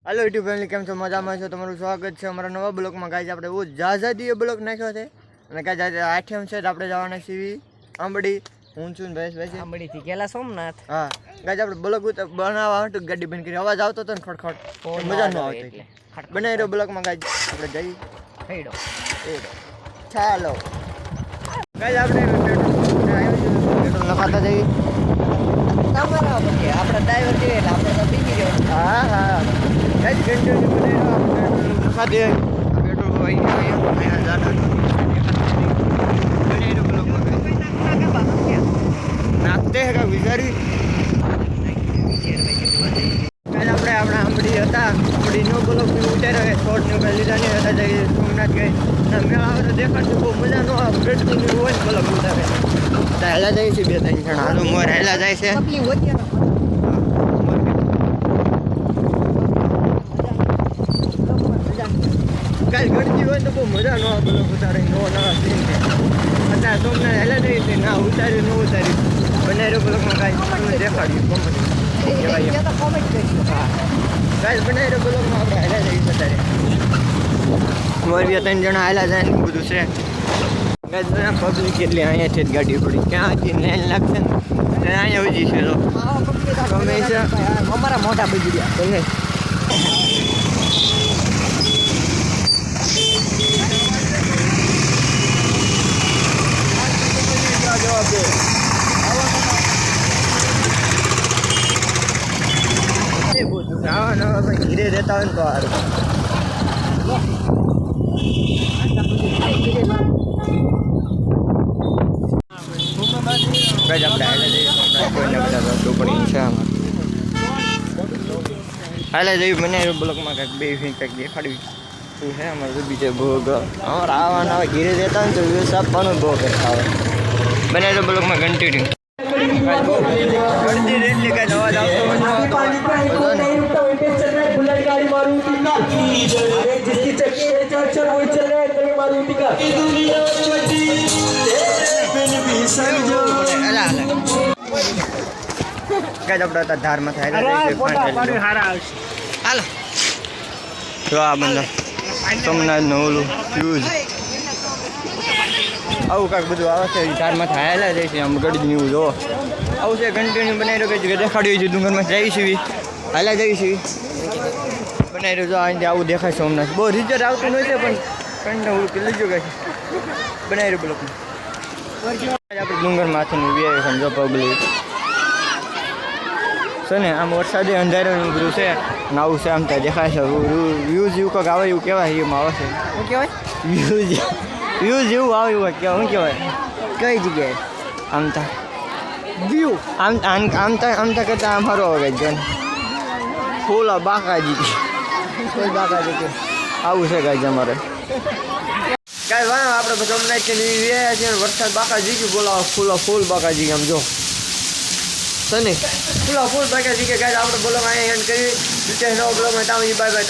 Hello YouTube family केम छो मजामां छो तमारुं स्वागत छे अमारा नवा ब्लॉगमां। गाइस आपणे बહુ જાજાદીએ બ્લોગ નાખ્યો છે અને ગાइस આજે આઠમ છે તો આપણે જવાના છીએ આંબડી। હું છું ને ભાઈ આંબડી થી ગેલા સોમનાથ। હા ગાइस આપણે બ્લોગ બનાવવા માટે ગાડી બંધ કરી, અવાજ આવતો તો ને ખડખડ મજા ન આવતી એટલે બનાવી રહ્યો બ્લોગમાં। ગાइस આપણે જઈ હેડો ચાલો ગાइस આપણે પેટ્રોલ નખાતા જઈએ। તમારા પછી આપણે ડ્રાઈવર છે એટલે આપણે તો પીવી રહ્યો। હા હા ગાइस ઘંટો નખા દે પેટ્રોલ અહીંયા જાતા નાખતે હે કા વિચારી આપણે આપણા આંબડી હતા આંબડી નો બ્લોગ ઉતાર્યો છે શોર્ટ નું પહેલી લીધા નહીં હતા જઈએ સોમનાથ ગઈ મેળા આવે તો દેખાડશું બહુ મજા નો આવે ગટતું હોય ને બ્લોગ ઉતારે તો હેલા જાય છે બે ત્રણ જણા હાલો મોર હેલા જાય છે કાલ ગળતી હોય તો બહુ મજા ન આવે બ્લોગ ઉતારે નો નવા સીન છે અત્યારે સોમનાથ હેલા જાય છે ના ઉતાર્યું ન ઉતાર્યું બનાવ્યો બ્લોગમાં કાંઈ તમને દેખાડ્યું ગાઈસ બનાવ્યો બ્લોગમાં આપણે હેલા જઈશું અત્યારે મોર બે ત્રણ જણા હેલા જાય ને બધું છે ગાઈસ બધા પબ્લિક એટલી અહીંયાથી જ ગાડી પડી ક્યાંથી લાઈન લાગશે ને અહીંયા ઉજી છે તો ગમે છે અમારા મોટા બગડ્યા બોલે ધીરે રહેતા હોય ને તો સારું હાલે જઈ મને બ્લોકમાં કંઈક બે કંઈક દેખાડવી શું છે અમારે બીજે ભોગ અમારે આવવાના આવે ધીરે રહેતા હોય ને તો વ્યવસ્થા આપવાનું બહુ કરતા આવે બને તો બ્લોકમાં કન્ટિન્યુ ગણતી એટલી કાંઈ અવાજ આવતો આપણે ધારમાં થાય હાલો તો આ બંધા સોમનાથનું ઓલું યુઝ આવું કાંઈક બધું આવે છે ધારમાં થાયેલા જાય છે આમ ગળદી એવું જો આવું છે કન્ટિન્યુ બનાવી રહ્યો કે દેખાડ્યું છે ડુંગરમાં જઈ છીએ હાલા જઈ છીએ બનાવી રહ્યો જો અહીંથી આવું દેખાય સોમનાથ બહુ રિઝલ્ટ આવતું નથી પણ કંઈ કે લીધું કે બનાવી રહ્યો બ્લોકમાં આપણે ડુંગરમાંથી વ્યાય સમજો પબ્લિક છે ને આમ વરસાદે અંધારું બધું છે ને આવું છે આમ ત્યાં દેખાય છે વ્યૂઝ એવું કંઈક આવે એવું કહેવાય એમાં આવે છે શું કહેવાય વ્યૂઝ એવું આવે એવું કહેવાય શું કહેવાય કઈ જગ્યાએ આમ તા વ્યૂ આમ તા કરતાં આમ સારો આવે છે ફૂલ બાકાજી ફૂલ બાકાજી કે આવું છે કાંઈ અમારે કાંઈ વાહ આપણે બધા સોમનાથ કે વ્યાયા છે વરસાદ બાકાજી કે બોલાવો ફૂલ બાકાજી આમ જો સની ફૂલ બાકાજી કે કાંઈ આપણે બોલો અહીંયા એન્ડ કરી બીજા નવો બ્લોગમાં તામ બાય બાય।